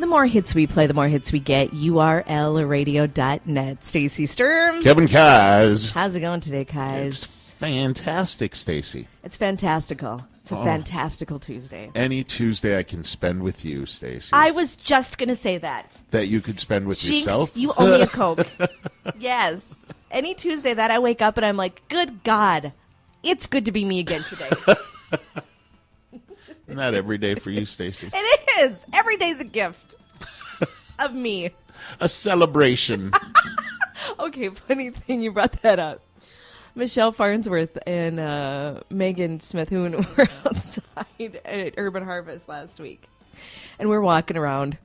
The more hits we play, the more hits we get. URLradio.net. Stacy Sturm. Kevin Kyes. How's it going today, Kyes? It's fantastic, Stacy. It's fantastical. It's a fantastical Tuesday. Any Tuesday I can spend with you, Stacy. I was just going to say that. That you could spend with Jinx, yourself? you owe me a Coke. Yes. Any Tuesday that I wake up and I'm like, good God, it's good to be me again today. Not every day for you, Stacy. It is. Every day's a gift of me. A celebration. Okay, funny thing you brought that up. Michelle Farnsworth and Megan Smith-Hoon were outside at Urban Harvest last week. And we're walking around.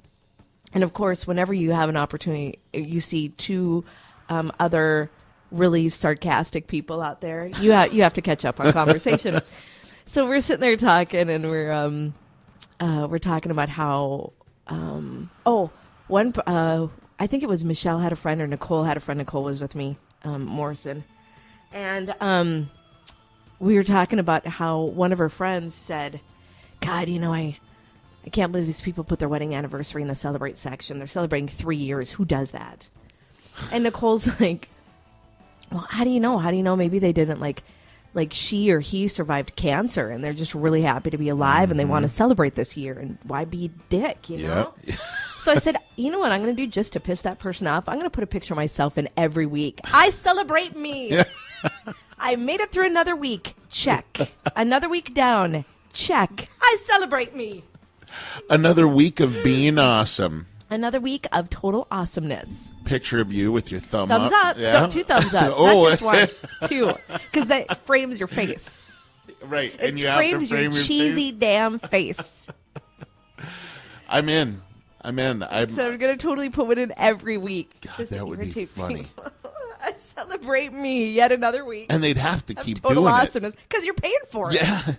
And, of course, whenever you have an opportunity, you see two other really sarcastic people out there. You have to catch up on conversation. So we're sitting there talking, and we're talking about how I think it was Michelle had a friend or Nicole had a friend. Nicole was with me, Morrison, and we were talking about how one of her friends said, "God, I can't believe these people put their wedding anniversary in the celebrate section. They're celebrating 3 years. Who does that?" And Nicole's like, "Well, how do you know? How do you know? Maybe they didn't like she or he survived cancer and they're just really happy to be alive and they want to celebrate this year. And why be a dick, you know?" So I said, you know what I'm going to do just to piss that person off? I'm going to put a picture of myself in every week. I celebrate me. I made it through another week. Check. Another week down. Check. I celebrate me. Another week of being awesome. Another week of total awesomeness. Picture of you with your Thumbs up. Yeah. No, 2 thumbs up. Not just one. 2. Because that frames your face. Right. It And you have to frames frame your your cheesy face. damn face. I'm in. So I'm going to totally put one in every week. God, just to that would be irritate funny. people. I celebrate me yet another week. And they'd have to of keep total doing awesomeness. Because you're paying for it. Yeah.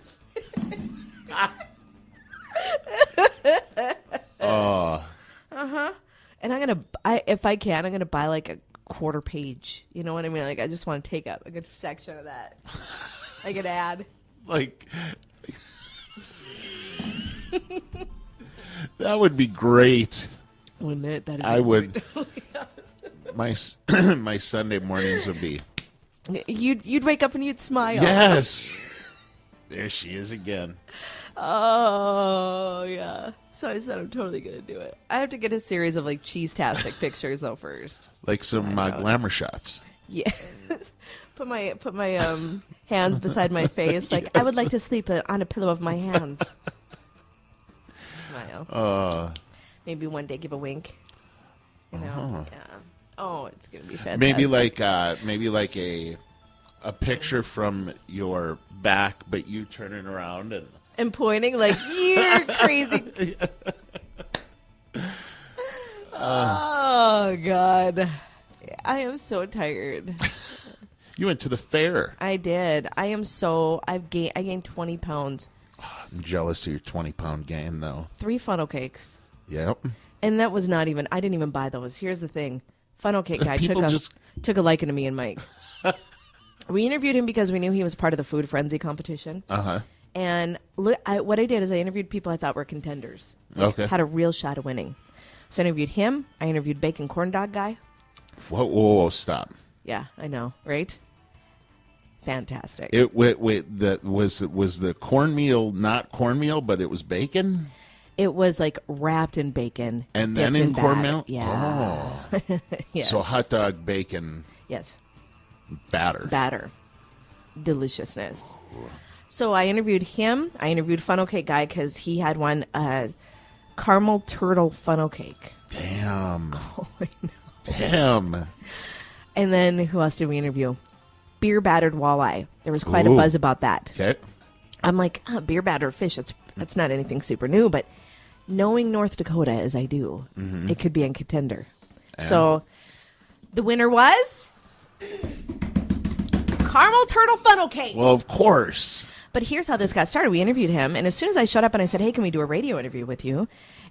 And if I can, I'm going to buy like a quarter page. You know what I mean? Like, I just want to take up a good section of that. Like an ad. Like, that would be great. Wouldn't it? That'd be I would. totally My Sunday mornings would be. awesome. You'd wake up and you'd smile. Yes. There she is again. Oh, yeah. So I said I'm totally going to do it. I have to get a series of like cheese-tastic pictures though first. Like some glamour shots. Yeah. Put my hands beside my face. Like, I would like to sleep on a pillow of my hands. Smile. Maybe one day give a wink. You know? Yeah. Oh, it's going to be fantastic. Maybe like a picture from your back, but you turning around and pointing like, you're crazy. Oh, God. I am so tired. You went to the fair. I did. I gained 20 pounds. I'm jealous of your 20-pound gain, though. 3 funnel cakes. Yep. And that was not even, I didn't even buy those. Here's the thing. Funnel cake guy People took a liking to me and Mike. We interviewed him because we knew he was part of the Food Frenzy competition. Uh-huh. And what I did is I interviewed people I thought were contenders. Okay. Had a real shot of winning. So I interviewed him. I interviewed Bacon Corn Dog guy. Whoa, stop. Yeah, I know, right? Fantastic. Was the cornmeal not cornmeal, but it was bacon? It was like wrapped in bacon. And then in cornmeal? Yeah. Oh. Yes. So hot dog, bacon, yes. batter. Deliciousness. So I interviewed him. I interviewed Funnel Cake Guy because he had one caramel turtle funnel cake. Damn. Oh, I know. Damn. And then who else did we interview? Beer battered walleye. There was quite a buzz about that. Okay. I'm like, beer battered fish. That's not anything super new, but knowing North Dakota as I do, it could be a contender. And so the winner was caramel turtle funnel cake. Well, of course. But here's how this got started. We interviewed him, and as soon as I showed up and I said, hey, can we do a radio interview with you?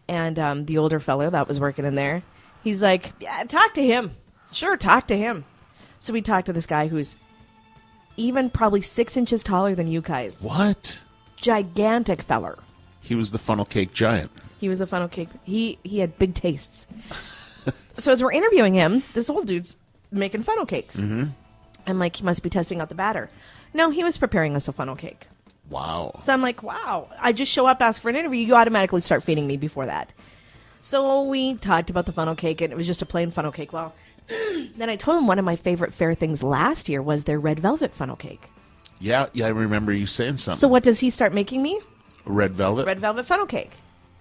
And the older fellow that was working in there, he's like, yeah, talk to him. Sure, talk to him. So we talked to this guy who's even probably 6 inches taller than you guys. What? Gigantic feller. He was the funnel cake giant. He was the funnel cake. He had big tastes. So as we're interviewing him, this old dude's making funnel cakes. Mm-hmm. I'm like, he must be testing out the batter. No, he was preparing us a funnel cake. Wow. So I'm like, wow. I just show up, ask for an interview. You automatically start feeding me before that. So we talked about the funnel cake, and it was just a plain funnel cake. Well, then I told him one of my favorite fair things last year was their red velvet funnel cake. Yeah, I remember you saying something. So what does he start making me? Red velvet? Red velvet funnel cake.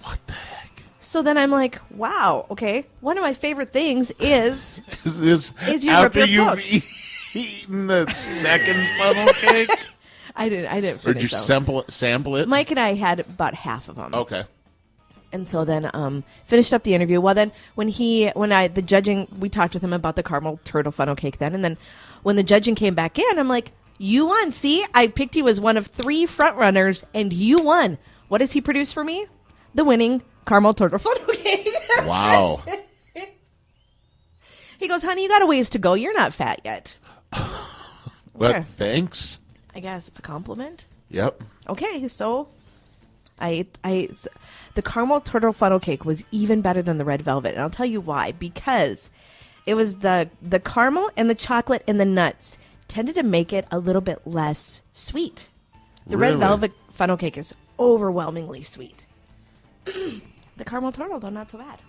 What the heck? So then I'm like, wow, okay. One of my favorite things is you after rip your you've eaten the second funnel cake? I didn't finish. Or did you sample it? Mike and I had about half of them. Okay. And so then finished up the interview. Well, then the judging, we talked with him about the caramel turtle funnel cake then. And then when the judging came back in, I'm like, you won. See, I picked you as one of 3 front runners and you won. What does he produce for me? The winning caramel turtle funnel cake. Wow. He goes, honey, you got a ways to go. You're not fat yet. Well, Okay. thanks. I guess it's a compliment. Yep. Okay, so the caramel turtle funnel cake was even better than the red velvet, and I'll tell you why. Because it was the caramel and the chocolate and the nuts tended to make it a little bit less sweet. The Really? red velvet funnel cake is overwhelmingly sweet. The caramel turtle, though, not so bad.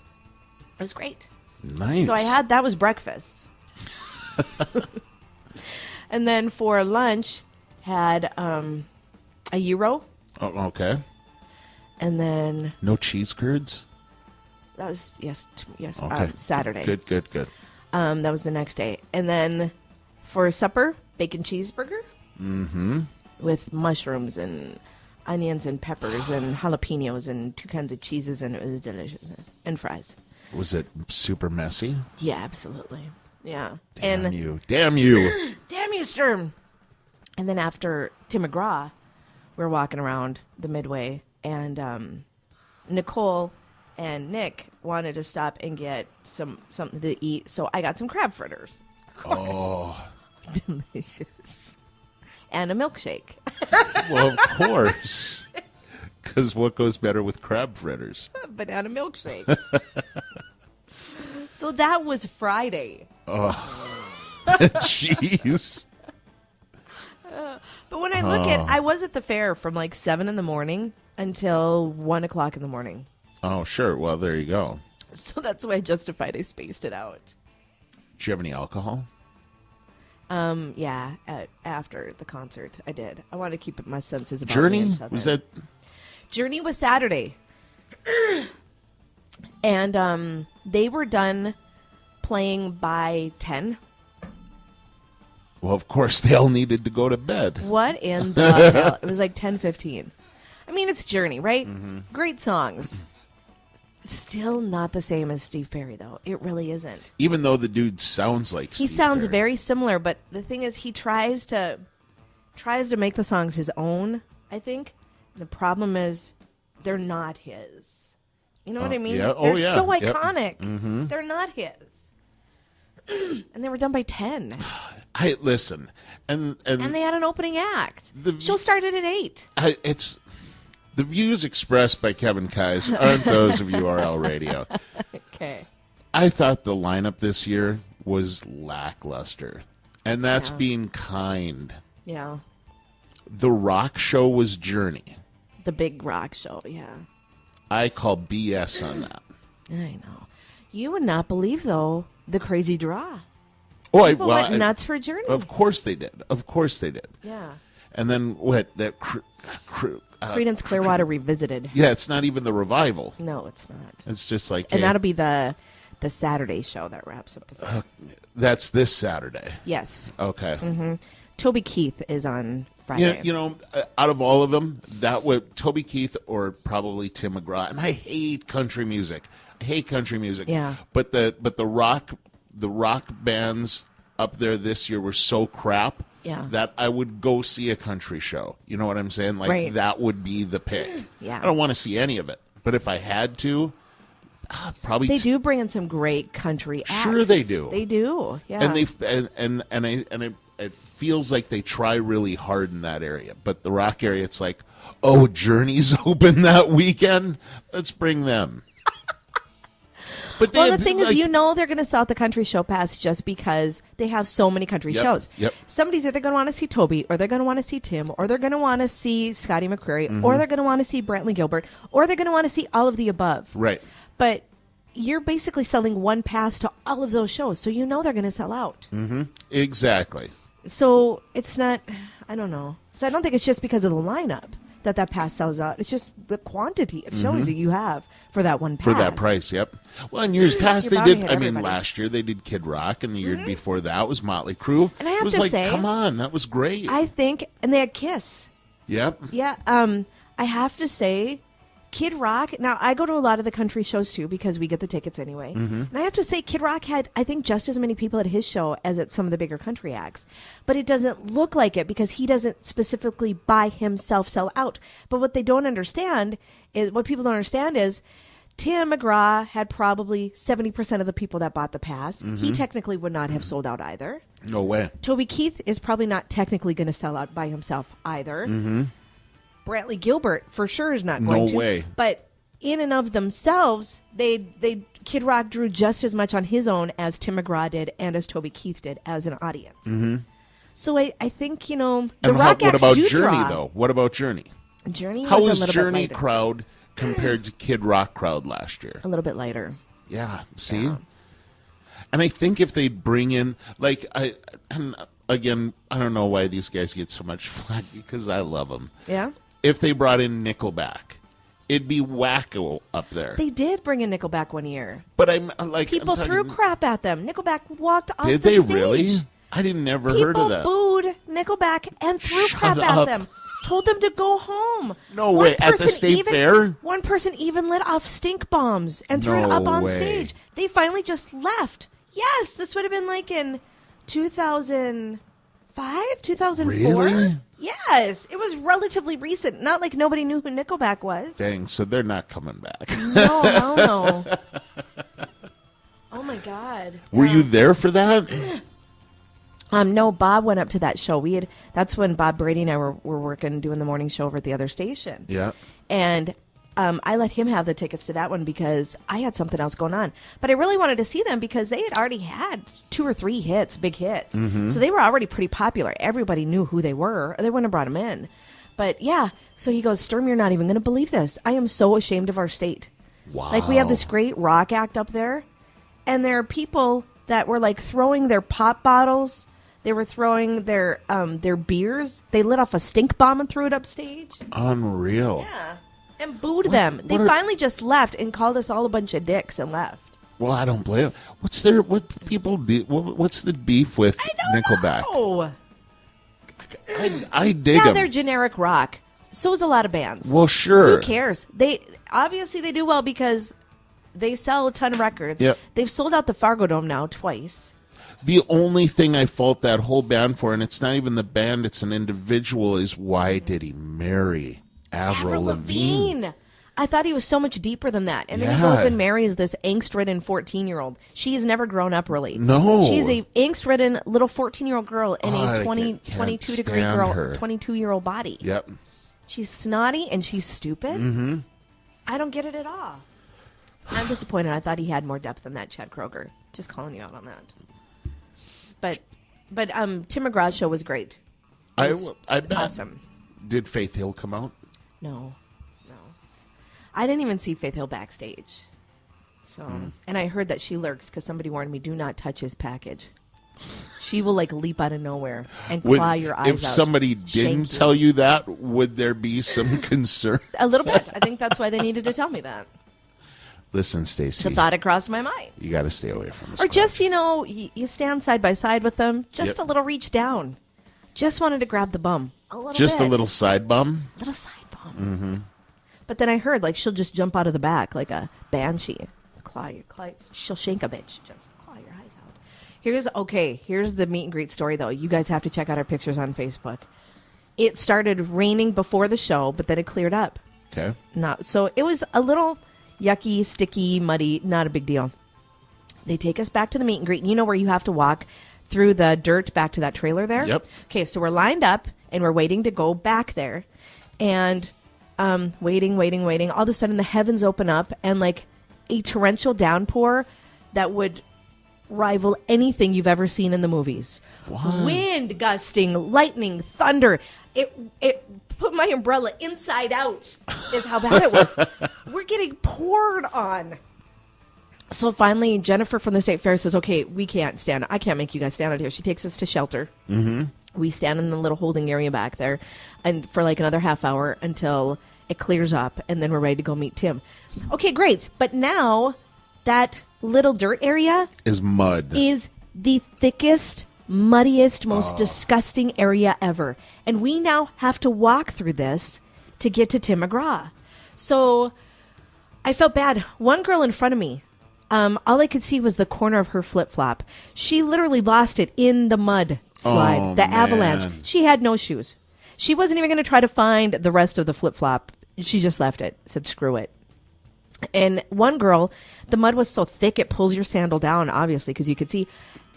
It was great. Nice. So that was breakfast. And then for lunch, had a gyro. Oh, okay. And then No cheese curds? that was yes, Okay. Saturday. Good. That was the next day. And then for supper, bacon cheeseburger. Mm-hmm. With mushrooms and onions and peppers and jalapenos and 2 kinds of cheeses, and it was delicious. And fries. Was it super messy? Yeah, absolutely. Yeah. Damn you. Damn you, Sturm. And then after Tim McGraw, we were walking around the Midway, and Nicole and Nick wanted to stop and get something to eat, so I got some crab fritters. Of course. Oh. Delicious. And a milkshake. Well, of course. Because what goes better with crab fritters? Banana milkshake. So that was Friday. Jeez. But when I look I was at the fair from like 7 in the morning until 1 o'clock in the morning. Oh, sure. Well, there you go. So that's why I justified I spaced it out. Did you have any alcohol? Yeah, after the concert, I did. I wanted to keep my senses about Journey? me until Was then. that... Journey was Saturday. And they were done playing by 10. Well, of course, they all needed to go to bed. What in the hell? It was like 10:15. I mean, it's Journey, right? Mm-hmm. Great songs. Still not the same as Steve Perry, though. It really isn't. Even though the dude sounds like He Steve sounds Perry. very similar, but the thing is, he tries to make the songs his own, I think. The problem is they're not his. You know what I mean? yeah. Oh, They're yeah. so Yep. iconic. Mm-hmm. They're not his. And they were done by 10. I listen, and And they had an opening act. The- Show started at 8. it's the views expressed by Kevin Kyes aren't those of URL Radio. Okay. I thought the lineup this year was lackluster, and that's being kind. Yeah. The rock show was Journey. The big rock show, yeah. I call BS on that. I know. You would not believe, though, the crazy draw. Oh, People went nuts for Journey. Of course they did. Of course they did. Yeah. And then what? That Creedence Clearwater Revisited. yeah, it's not even the revival. No, it's not. It's just like, And hey, that'll be the Saturday show that wraps up the fair. that's this Saturday. Yes. Okay. Toby Keith is on Friday. Yeah, you know, out of all of them, that would Toby Keith or probably Tim McGraw. And I hate country music. Yeah. But the rock bands up there this year were so crap. Yeah. That I would go see a country show. You know what I'm saying? Like Right. that would be the pick. Yeah. I don't want to see any of it, but if I had to, probably. They do bring in some great country acts. Sure they do. They do. Yeah. And it feels like they try really hard in that area, but the rock area, it's like, Oh, Journey's open that weekend? Let's bring them. But Well, the thing is, you know they're going to sell out the country show pass just because they have so many country shows. Yep. Somebody's either going to want to see Toby, or they're going to want to see Tim, or they're going to want to see Scotty McCreery, or they're going to want to see Brantley Gilbert, or they're going to want to see all of the above. Right. But you're basically selling one pass to all of those shows, so you know they're going to sell out. Mm-hmm. Exactly. So it's not, I don't know. So I don't think it's just because of the lineup that pass sells out. It's just the quantity of shows that you have for that one pass. For that price, yep. Well, in years past, You're they bound to did, hit everybody. last year they did Kid Rock, and the year before that was Motley Crue. And I have it was to like, say, come on, that was great. I think, and they had Kiss. Yep. Yeah, I have to say, Kid Rock, now I go to a lot of the country shows too because we get the tickets anyway. And I have to say, Kid Rock had, I think, just as many people at his show as at some of the bigger country acts. But it doesn't look like it because he doesn't specifically by himself sell out. But what they don't understand is, what people don't understand is, Tim McGraw had probably 70% of the people that bought the pass. He technically would not have sold out either. No way. Toby Keith is probably not technically going to sell out by himself either. Brantley Gilbert for sure is not going to. No way. But in and of themselves, they Kid Rock drew just as much on his own as Tim McGraw did and as Toby Keith did as an audience. So I think, the And rock what acts about do Journey, draw. though? What about Journey? Journey was How a was little Journey bit lighter. crowd compared to Kid Rock crowd last year? A little bit lighter. Yeah, see? And I think if they bring in, and again, I don't know why these guys get so much flack because I love them. Yeah? If they brought in Nickelback, it'd be wacko up there. They did bring in Nickelback one year. But I'm like... People I'm threw talking, crap at them. Nickelback walked off did the they stage. really? I didn't never heard of that. People booed Nickelback and threw Shut crap at up. them. Told them to go home. No One way. At the person state even- fair? One person even lit off stink bombs and threw it No up on way. stage. They finally just left. Yes, this would have been like in 2005, 2004. Really? Yes, it was relatively recent. Not like nobody knew who Nickelback was. Dang, so they're not coming back. No, hell no. Oh my God. Were Yeah. you there for that? No, Bob went up to that show. That's when Bob Brady and I were working, doing the morning show over at the other station. Yeah. And I let him have the tickets to that one because I had something else going on. But I really wanted to see them because they had already had 2 or 3 hits, big hits. So they were already pretty popular. Everybody knew who they were. They wouldn't have brought them in. But yeah, so he goes, Sturm, you're not even going to believe this. I am so ashamed of our state. Wow. Like, we have this great rock act up there, and there are people that were like throwing their pop bottles. They were throwing their beers. They lit off a stink bomb and threw it upstage. Unreal. Yeah. And booed them. They finally just left and called us all a bunch of dicks and left. Well, I don't blame. What's people do? What's the beef with Nickelback? Oh, I dig yeah, them. they're generic rock. So is a lot of bands. Well, sure. Who cares? They do well because they sell a ton of records. Yep. They've sold out the Fargo Dome now twice. The only thing I fault that whole band for, and it's not even the band, it's an individual, is why did he marry Avril Lavigne? I thought he was so much deeper than that. And then he Yeah. goes and marries this angst-ridden 14-year-old. She has never grown up, really. No. She's a angst-ridden little 14-year-old girl in I a 22 can't degree stand girl, her. 22-year-old body. Yep. She's snotty and she's stupid. Mm-hmm. I don't get it at all. I'm disappointed. I thought he had more depth than that, Chad Kroger. Just calling you out on that. But Tim McGraw's show was great. It was I bet. awesome. Did Faith Hill come out? No. I didn't even see Faith Hill backstage. So, and I heard that she lurks because somebody warned me, do not touch his package. She will like leap out of nowhere and claw your eyes out. If somebody didn't Shank you. tell you that, would there be some concern? A little bit. I think that's why they needed to tell me that. Listen, Stacy, The thought had crossed my mind. you got to stay away from this. Or just, you stand side by side with them. Just Yep. a little reach down. Just wanted to grab the bum. A little just bit. a little side bum. Little side bum. Mm-hmm. But then I heard, like, she'll just jump out of the back like a banshee. She'll shank a bitch. Just claw your eyes out. Here's the meet and greet story, though. You guys have to check out our pictures on Facebook. It started raining before the show, but then it cleared up. Okay. So it was a little yucky, sticky, muddy, not a big deal. They take us back to the meet and greet. And you know where you have to walk through the dirt back to that trailer there? Yep. Okay, so we're lined up and we're waiting to go back there. And waiting. All of a sudden, the heavens open up, and like a torrential downpour that would rival anything you've ever seen in the movies. What? Wind gusting, lightning, thunder. It put my umbrella inside out. Is how bad it was. We're getting poured on. So finally, Jennifer from the State Fair says, "Okay, we can't stand. I can't make you guys stand out here." She takes us to shelter. Mm-hmm. We stand in the little holding area back there, and for like another half hour until it clears up, and then we're ready to go meet Tim. Okay, great. But now that little dirt area is mud. Is the thickest, muddiest, most disgusting area ever. And we now have to walk through this to get to Tim McGraw. So I felt bad. One girl in front of me, all I could see was the corner of her flip-flop. She literally lost it in the mud slide, the avalanche. She had no shoes. She wasn't even going to try to find the rest of the flip-flop. She just left it, said screw it. And one girl, the mud was so thick it pulls your sandal down, obviously, because you could see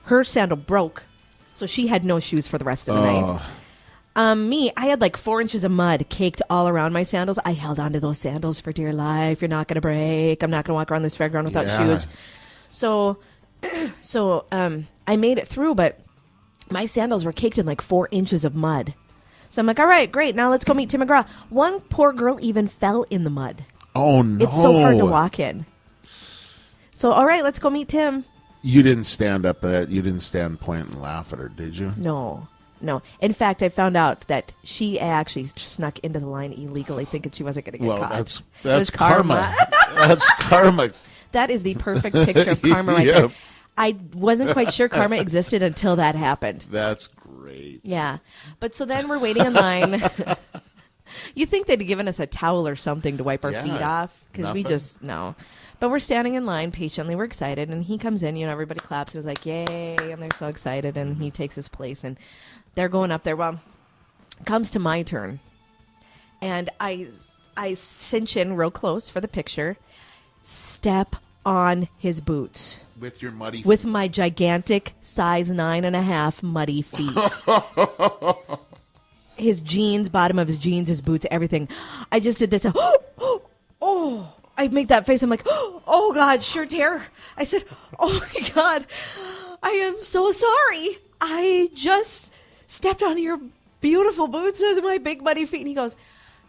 her sandal broke. So she had no shoes for the rest of the night. Me, I had like 4 inches of mud caked all around my sandals. I held onto those sandals for dear life. You're not going to break. I'm not going to walk around this fairground without shoes. So I made it through, but my sandals were caked in like 4 inches of mud. So I'm like, all right, great. Now let's go meet Tim McGraw. One poor girl even fell in the mud. Oh, no. It's so hard to walk in. So, all right, let's go meet Tim. You didn't stand up at you didn't stand, point, and laugh at her, did you? No. In fact, I found out that she actually snuck into the line illegally, thinking she wasn't going to get caught. That's karma. That's karma. That is the perfect picture of karma right there. I wasn't quite sure karma existed until that happened. That's great. Yeah. But so then we're waiting in line. You'd think they'd given us a towel or something to wipe our feet off, because we just, no. But we're standing in line patiently. We're excited. And he comes in, everybody claps and is like, yay. And they're so excited. And he takes his place. And they're going up there. Well, it comes to my turn. And I cinch in real close for the picture. Step on his boots. With your muddy feet. With my gigantic size 9.5 muddy feet. His jeans, bottom of his jeans, his boots, everything. I just did this. Oh, I make that face. I'm like, oh, God, sure tear. I said, oh, my God, I am so sorry. I just stepped on your beautiful boots with my big muddy feet. And he goes,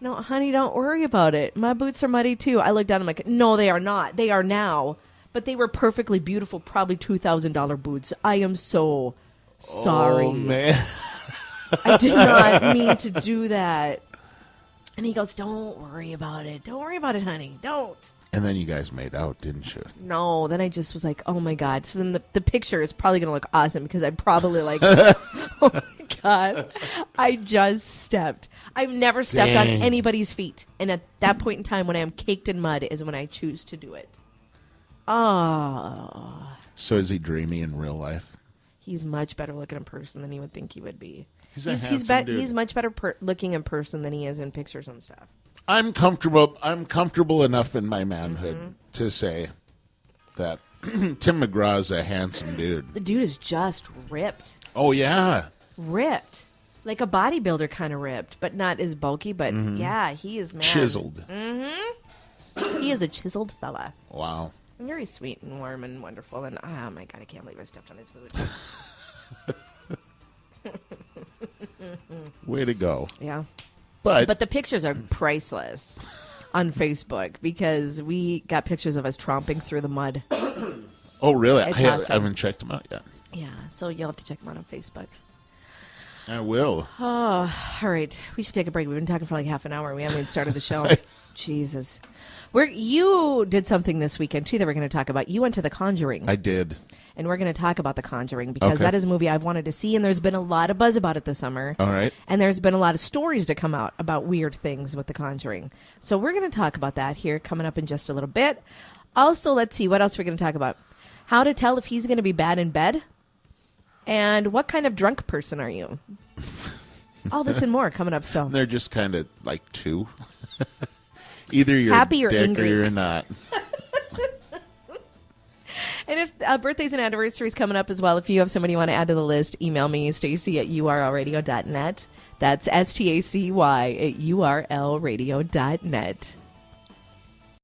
no, honey, don't worry about it. My boots are muddy, too. I look down. I'm like, no, they are not. They are now. But they were perfectly beautiful, probably $2,000 boots. I am so sorry. Oh, man. I did not mean to do that. And he goes, don't worry about it. Don't worry about it, honey. Don't. And then you guys made out, didn't you? No. Then I just was like, oh, my God. So then the picture is probably going to look awesome because I'm probably like, oh, my God. I just stepped. I've never stepped on anybody's feet. And at that point in time when I am caked in mud is when I choose to do it. Oh. So is he dreamy in real life? He's much better looking in person than you would think he would be. He's dude. He's much better looking in person than he is in pictures and stuff. I'm comfortable enough in my manhood to say that Tim McGraw is a handsome dude. The dude is just ripped. Oh, yeah. Ripped. Like a bodybuilder kind of ripped, but not as bulky. But yeah, he is, man. Chiseled. Mm-hmm. He is a chiseled fella. Wow. Very sweet and warm and wonderful. And oh my God, I can't believe I stepped on his boot. Way to go. Yeah. But the pictures are priceless on Facebook because we got pictures of us tromping through the mud. Oh, really? It's I awesome. haven't checked them out yet. Yeah, so you'll have to check them out on Facebook. I will. Oh, all right. We should take a break. We've been talking for like half an hour. We haven't even started the show. Jesus. You did something this weekend, too, that we're going to talk about. You went to The Conjuring. I did. And we're going to talk about The Conjuring because that is a movie I've wanted to see, and there's been a lot of buzz about it this summer. All right. And there's been a lot of stories to come out about weird things with The Conjuring. So we're going to talk about that here coming up in just a little bit. Also, let's see, what else we're going to talk about. How to tell if he's going to be bad in bed. And what kind of drunk person are you? All this and more coming up still. They're just kind of like two. Either you're happy or dick angry. or you're not. And if birthdays and anniversaries coming up as well, if you have somebody you want to add to the list, email me, Stacy at urlradio.net. That's STACY at urlradio.net.